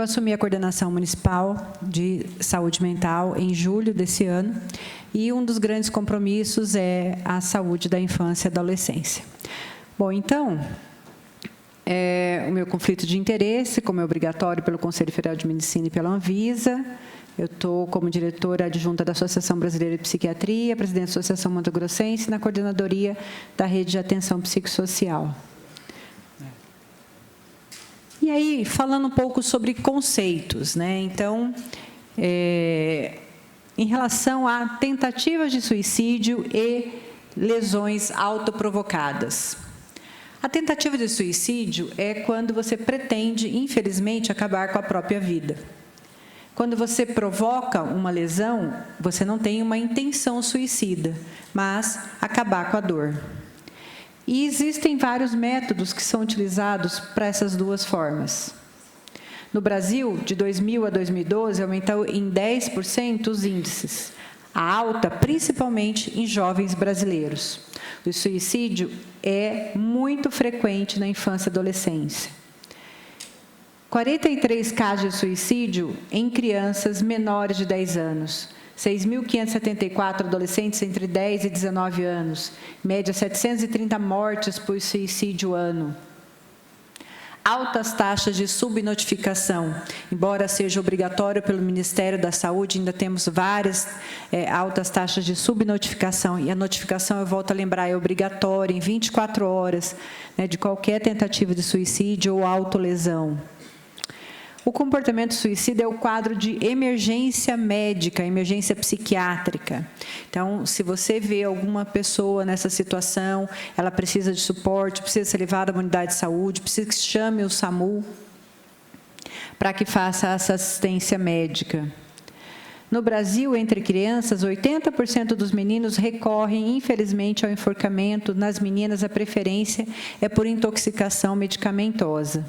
assumi a coordenação municipal de saúde mental em julho desse ano, e um dos grandes compromissos é a saúde da infância e adolescência. Bom, então, o meu conflito de interesse, como é obrigatório pelo Conselho Federal de Medicina e pela Anvisa, eu estou como diretora adjunta da Associação Brasileira de Psiquiatria, presidente da Associação Mato Grossense, na coordenadoria da Rede de Atenção Psicossocial. E aí, falando um pouco sobre conceitos, né? Então, em relação a tentativas de suicídio e lesões autoprovocadas. A tentativa de suicídio é quando você pretende, infelizmente, acabar com a própria vida. Quando você provoca uma lesão, você não tem uma intenção suicida, mas acabar com a dor. E existem vários métodos que são utilizados para essas duas formas. No Brasil, de 2000 a 2012, aumentou em 10% os índices. A alta, principalmente em jovens brasileiros. O suicídio é muito frequente na infância e adolescência. 43 casos de suicídio em crianças menores de 10 anos. 6.574 adolescentes entre 10 e 19 anos. Média 730 mortes por suicídio ano. Altas taxas de subnotificação. Embora seja obrigatório pelo Ministério da Saúde, ainda temos várias altas taxas de subnotificação. E a notificação, eu volto a lembrar, é obrigatória em 24 horas, né, de qualquer tentativa de suicídio ou autolesão. O comportamento suicida é o quadro de emergência médica, emergência psiquiátrica. Então, se você vê alguma pessoa nessa situação, ela precisa de suporte, precisa ser levada à unidade de saúde, precisa que chame o SAMU para que faça essa assistência médica. No Brasil, entre crianças, 80% dos meninos recorrem, infelizmente, ao enforcamento. Nas meninas, a preferência é por intoxicação medicamentosa.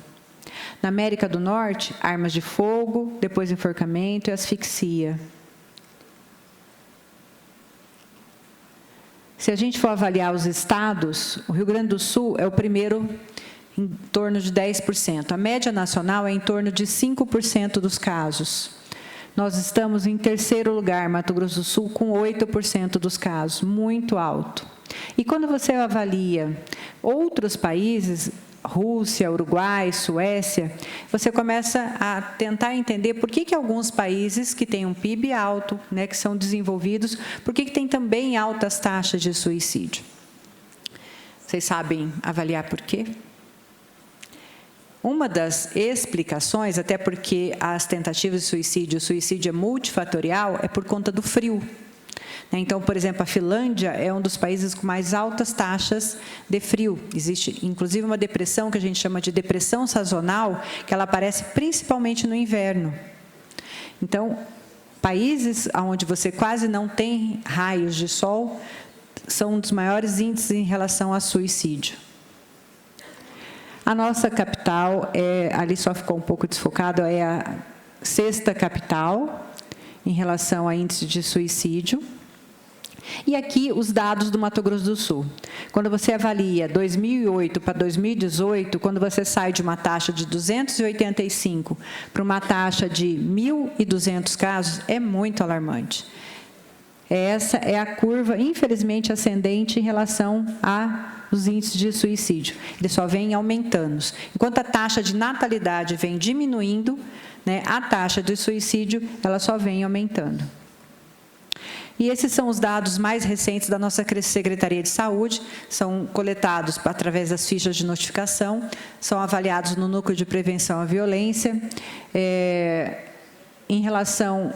Na América do Norte, armas de fogo, depois enforcamento e asfixia. Se a gente for avaliar os estados, o Rio Grande do Sul é o primeiro em torno de 10%. A média nacional é em torno de 5% dos casos. Nós estamos em terceiro lugar, Mato Grosso do Sul, com 8% dos casos, muito alto. E quando você avalia outros países, Rússia, Uruguai, Suécia, você começa a tentar entender por que alguns países que têm um PIB alto, né, que são desenvolvidos, por que tem também altas taxas de suicídio. Vocês sabem avaliar por quê? Uma das explicações, até porque as tentativas de suicídio, o suicídio é multifatorial, é por conta do frio. Então, por exemplo, a Finlândia é um dos países com mais altas taxas de frio. Existe, inclusive, uma depressão que a gente chama de depressão sazonal, que ela aparece principalmente no inverno. Então, países onde você quase não tem raios de sol, são um dos maiores índices em relação a suicídio. A nossa capital, ali só ficou um pouco desfocado, é a sexta capital em relação a índice de suicídio. E aqui os dados do Mato Grosso do Sul. Quando você avalia 2008 para 2018, quando você sai de uma taxa de 285 para uma taxa de 1.200 casos, é muito alarmante. Essa é a curva, infelizmente, ascendente em relação aos índices de suicídio. Eles só vêm aumentando. Enquanto a taxa de natalidade vem diminuindo, né, a taxa de suicídio ela só vem aumentando. E esses são os dados mais recentes da nossa Secretaria de Saúde, são coletados através das fichas de notificação, são avaliados no Núcleo de Prevenção à Violência. Em relação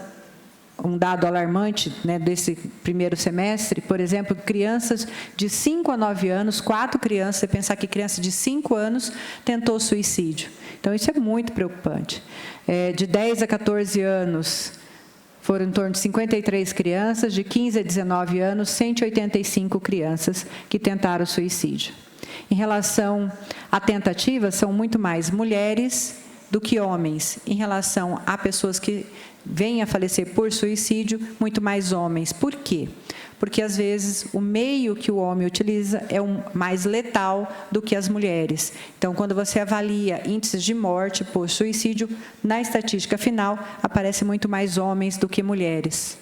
a um dado alarmante, né, desse primeiro semestre, por exemplo, crianças de 5 a 9 anos, 4 crianças, você pensar que criança de 5 anos tentou suicídio. Então, isso é muito preocupante. De 10 a 14 anos, foram em torno de 53 crianças, de 15 a 19 anos, 185 crianças que tentaram suicídio. Em relação à tentativa, são muito mais mulheres do que homens. Em relação a pessoas que vêm a falecer por suicídio, muito mais homens. Por quê? porque às vezes o meio que o homem utiliza é mais letal do que as mulheres. Então, quando você avalia índices de morte por suicídio, na estatística final, aparece muito mais homens do que mulheres.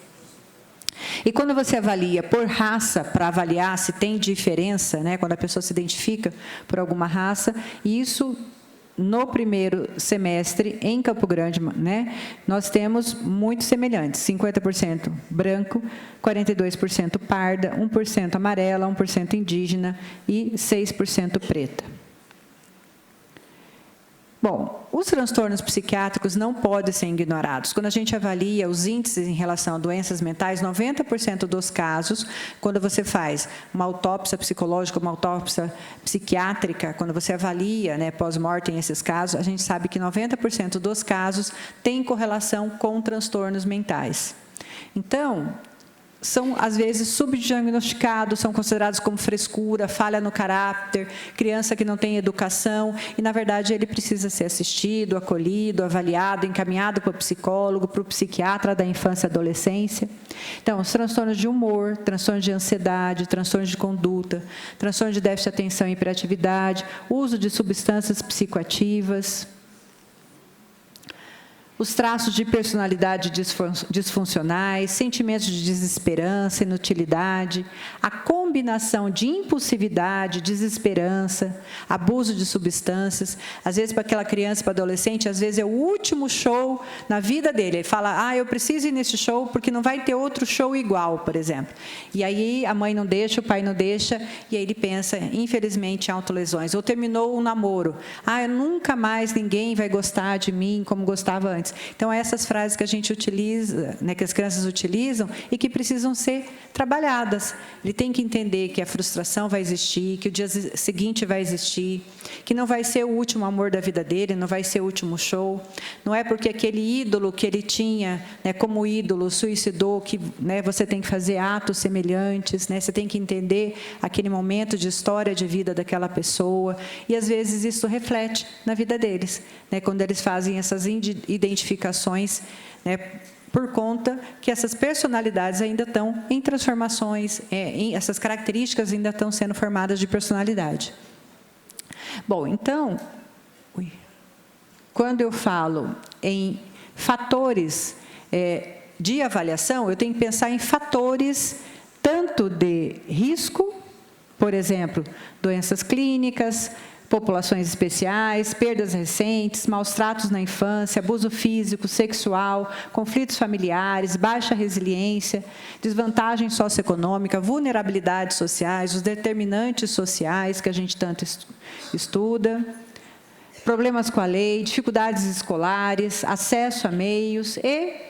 E quando você avalia por raça, para avaliar se tem diferença, né, quando a pessoa se identifica por alguma raça, isso no primeiro semestre em Campo Grande, né, nós temos muito semelhantes: 50% branco, 42% parda, 1% amarela, 1% indígena e 6% preta. Bom, os transtornos psiquiátricos não podem ser ignorados. Quando a gente avalia os índices em relação a doenças mentais, 90% dos casos, quando você faz uma autópsia psicológica, uma autópsia psiquiátrica, quando você avalia, né, pós-mortem esses casos, a gente sabe que 90% dos casos têm correlação com transtornos mentais. Então, são, às vezes, subdiagnosticados, são considerados como frescura, falha no caráter, criança que não tem educação, e, na verdade, ele precisa ser assistido, acolhido, avaliado, encaminhado para o psicólogo, para o psiquiatra da infância e adolescência. Então, os transtornos de humor, transtornos de ansiedade, transtornos de conduta, transtornos de déficit de atenção e hiperatividade, uso de substâncias psicoativas, os traços de personalidade disfuncionais, sentimentos de desesperança, inutilidade, a combinação de impulsividade, desesperança, abuso de substâncias. Às vezes, para aquela criança, para adolescente, às vezes é o último show na vida dele. Ele fala, eu preciso ir nesse show porque não vai ter outro show igual, por exemplo. E aí a mãe não deixa, o pai não deixa, e aí ele pensa, infelizmente, em autolesões. Ou terminou um namoro. Nunca mais ninguém vai gostar de mim como gostava antes. Então, essas frases que a gente utiliza, né, que as crianças utilizam e que precisam ser trabalhadas. Ele tem que entender que a frustração vai existir, que o dia seguinte vai existir, que não vai ser o último amor da vida dele, não vai ser o último show. Não é porque aquele ídolo que ele tinha, né, como ídolo suicidou, que, né, você tem que fazer atos semelhantes, né, você tem que entender aquele momento de história de vida daquela pessoa. E, às vezes, isso reflete na vida deles, né, quando eles fazem essas identificações, né, por conta que essas personalidades ainda estão em transformações, essas características ainda estão sendo formadas de personalidade. Bom, então, quando eu falo em fatores de avaliação, eu tenho que pensar em fatores tanto de risco, por exemplo, doenças clínicas, populações especiais, perdas recentes, maus tratos na infância, abuso físico, sexual, conflitos familiares, baixa resiliência, desvantagem socioeconômica, vulnerabilidades sociais, os determinantes sociais que a gente tanto estuda, problemas com a lei, dificuldades escolares, acesso a meios e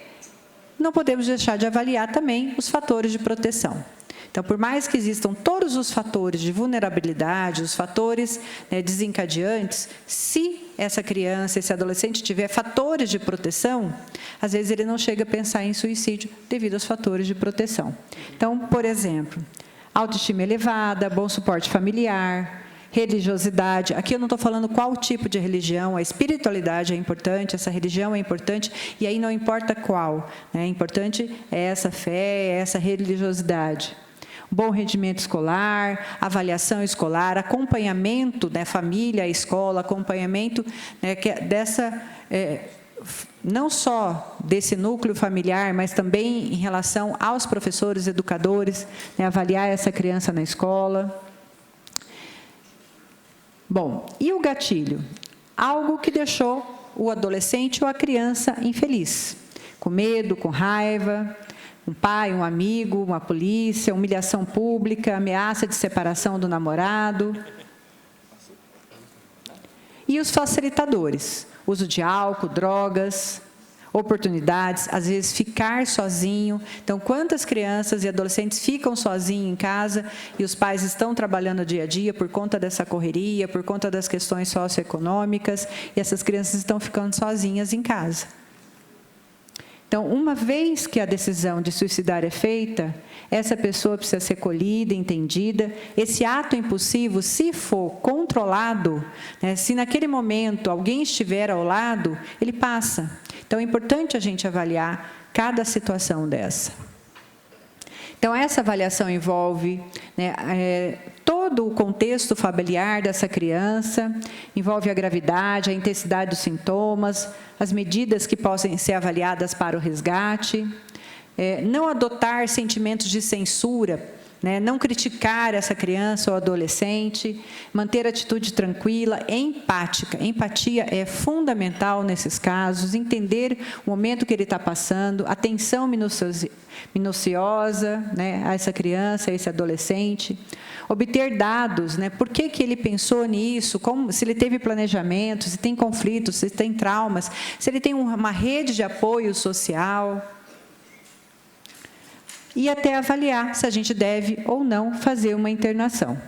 não podemos deixar de avaliar também os fatores de proteção. Então, por mais que existam todos os fatores de vulnerabilidade, os fatores, né, desencadeantes, se essa criança, esse adolescente tiver fatores de proteção, às vezes ele não chega a pensar em suicídio devido aos fatores de proteção. Então, por exemplo, autoestima elevada, bom suporte familiar, religiosidade. Aqui eu não estou falando qual tipo de religião, a espiritualidade é importante, essa religião é importante, e aí não importa qual, né? Importante é essa fé, é essa religiosidade. Bom rendimento escolar, avaliação escolar, acompanhamento, né, família, escola, acompanhamento, né, não só desse núcleo familiar, mas também em relação aos professores, educadores, né, avaliar essa criança na escola. Bom, e o gatilho? Algo que deixou o adolescente ou a criança infeliz, com medo, com raiva, um pai, um amigo, uma polícia, humilhação pública, ameaça de separação do namorado. E os facilitadores, uso de álcool, drogas, oportunidades, às vezes ficar sozinho. Então, quantas crianças e adolescentes ficam sozinhos em casa e os pais estão trabalhando dia a dia por conta dessa correria, por conta das questões socioeconômicas, e essas crianças estão ficando sozinhas em casa. Então, uma vez que a decisão de suicidar é feita, essa pessoa precisa ser acolhida, entendida. Esse ato impulsivo, se for controlado, né, se naquele momento alguém estiver ao lado, ele passa. Então, é importante a gente avaliar cada situação dessa. Então, essa avaliação envolve, né, todo o contexto familiar dessa criança, envolve a gravidade, a intensidade dos sintomas, as medidas que possam ser avaliadas para o resgate, não adotar sentimentos de censura, né, não criticar essa criança ou adolescente, manter atitude tranquila, empática. Empatia é fundamental nesses casos, entender o momento que ele está passando, atenção minuciosa, né, a essa criança, a esse adolescente, obter dados, né, por que ele pensou nisso, se ele teve planejamento, se tem conflitos, se tem traumas, se ele tem uma rede de apoio social, e até avaliar se a gente deve ou não fazer uma internação.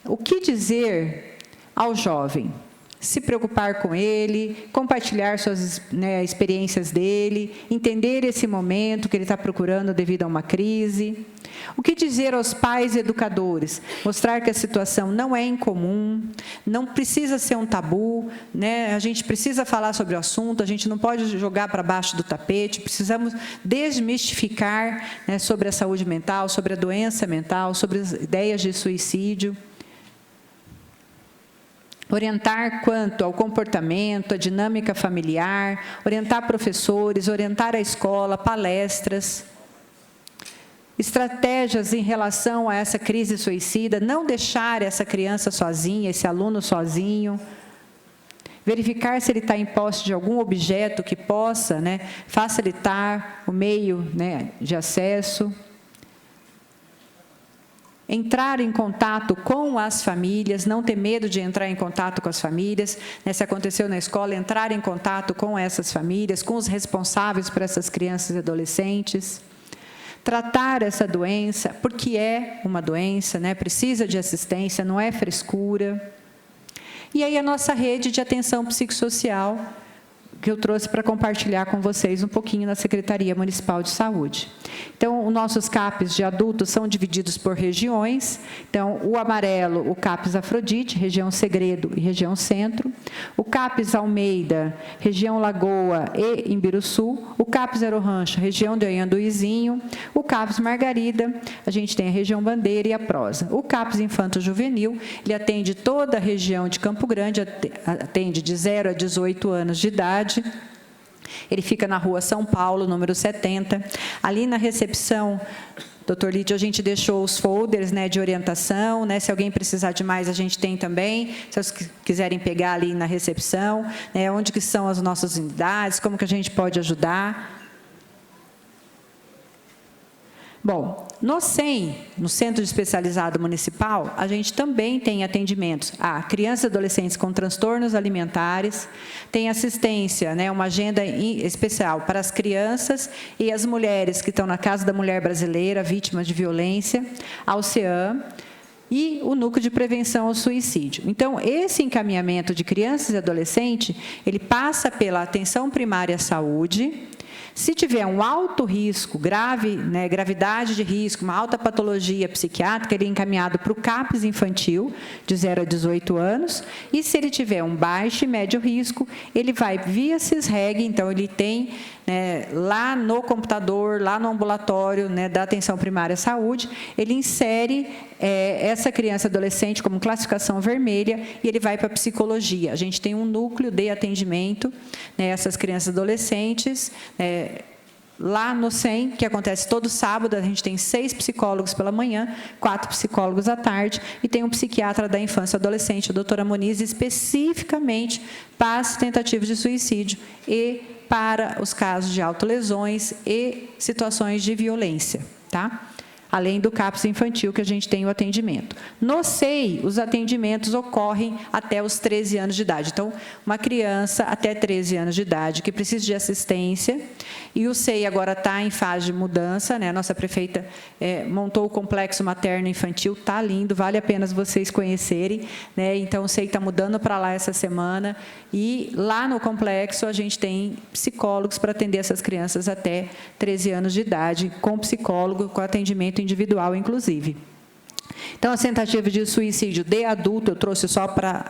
O que dizer ao jovem? Se preocupar com ele, compartilhar suas, né, experiências dele, entender esse momento que ele está procurando devido a uma crise. O que dizer aos pais e educadores? Mostrar que a situação não é incomum, não precisa ser um tabu, né? A gente precisa falar sobre o assunto, a gente não pode jogar para baixo do tapete, precisamos desmistificar, né, sobre a saúde mental, sobre a doença mental, sobre as ideias de suicídio. Orientar quanto ao comportamento, à dinâmica familiar, orientar professores, orientar a escola, palestras. Estratégias em relação a essa crise suicida, não deixar essa criança sozinha, esse aluno sozinho. Verificar se ele está em posse de algum objeto que possa, né, facilitar o meio, né, de acesso. Entrar em contato com as famílias, não ter medo de entrar em contato com as famílias, né, se aconteceu na escola, entrar em contato com essas famílias, com os responsáveis por essas crianças e adolescentes. Tratar essa doença, porque é uma doença, né, precisa de assistência, não é frescura. E aí a nossa rede de atenção psicossocial, que eu trouxe para compartilhar com vocês um pouquinho na Secretaria Municipal de Saúde. Então, os nossos CAPs de adultos são divididos por regiões. Então, o amarelo, o CAPs Afrodite, região Segredo e região Centro. O CAPs Almeida, região Lagoa e Imbiruçu. O CAPs Aerorancho, região de Anhanduizinho. O CAPs Margarida, a gente tem a região Bandeira e a Prosa. O CAPs Infanto Juvenil, ele atende toda a região de Campo Grande, atende de 0 a 18 anos de idade. Ele fica na rua São Paulo, número 70. Ali na recepção, doutor Lídio, a gente deixou os folders, né, de orientação, né, se alguém precisar de mais, a gente tem também, se vocês quiserem pegar ali na recepção, né, onde que são as nossas unidades, como que a gente pode ajudar. Bom, no SEM, no Centro Especializado Municipal, a gente também tem atendimentos a crianças e adolescentes com transtornos alimentares, tem assistência, né, uma agenda especial para as crianças e as mulheres que estão na Casa da Mulher Brasileira, vítimas de violência, a OCEAN, e o Núcleo de Prevenção ao Suicídio. Então, esse encaminhamento de crianças e adolescentes, ele passa pela atenção primária à saúde. Se tiver um alto risco, grave, né, gravidade de risco, uma alta patologia psiquiátrica, ele é encaminhado para o CAPs infantil, de 0 a 18 anos, e se ele tiver um baixo e médio risco, ele vai via CISREG, então ele tem, né, lá no computador, lá no ambulatório, né, da atenção primária à saúde, ele insere essa criança e adolescente como classificação vermelha e ele vai para a psicologia. A gente tem um núcleo de atendimento, né, essas crianças e adolescentes, lá no SEM, que acontece todo sábado, a gente tem 6 psicólogos pela manhã, 4 psicólogos à tarde, e tem um psiquiatra da infância e adolescente, a doutora Moniz, especificamente para as tentativas de suicídio e para os casos de autolesões e situações de violência, tá? Além do CAPS infantil, que a gente tem o atendimento. No SEI, os atendimentos ocorrem até os 13 anos de idade. Então, uma criança até 13 anos de idade que precisa de assistência, e o SEI agora está em fase de mudança, né? A nossa prefeita montou o complexo materno-infantil, está lindo, vale a pena vocês conhecerem, né? Então, o SEI está mudando para lá essa semana, e lá no complexo a gente tem psicólogos para atender essas crianças até 13 anos de idade, com psicólogo, com atendimento individual, inclusive. Então, as tentativas de suicídio de adulto, eu trouxe só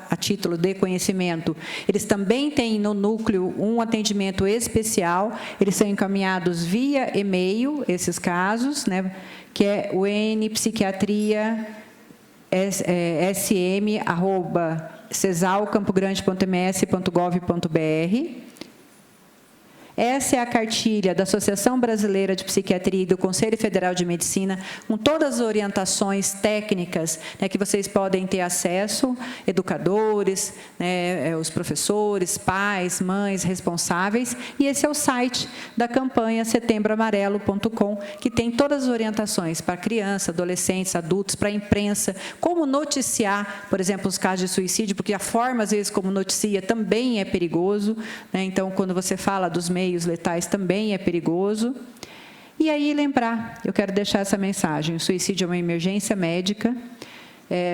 a título de conhecimento, eles também têm no núcleo um atendimento especial, eles são encaminhados via e-mail, esses casos, né, que é o npsiquiatria.sm@cesalcampogrande.ms.gov.br. Essa é a cartilha da Associação Brasileira de Psiquiatria e do Conselho Federal de Medicina, com todas as orientações técnicas, né, que vocês podem ter acesso, educadores, né, os professores, pais, mães, responsáveis. E esse é o site da campanha setembroamarelo.com, que tem todas as orientações para crianças, adolescentes, adultos, para a imprensa, como noticiar, por exemplo, os casos de suicídio, porque a forma, às vezes, como noticia também é perigoso, né? Então, quando você fala dos meios letais, também é perigoso. E aí, lembrar, eu quero deixar essa mensagem: o suicídio é uma emergência médica.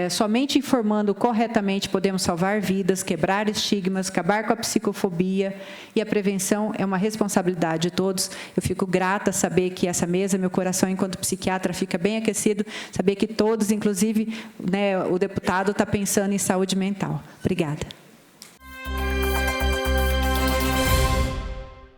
Somente informando corretamente podemos salvar vidas, quebrar estigmas, acabar com a psicofobia, e a prevenção é uma responsabilidade de todos. Eu fico grata a saber que essa mesa, meu coração enquanto psiquiatra fica bem aquecido, saber que todos, inclusive, né, o deputado está pensando em saúde mental. Obrigada.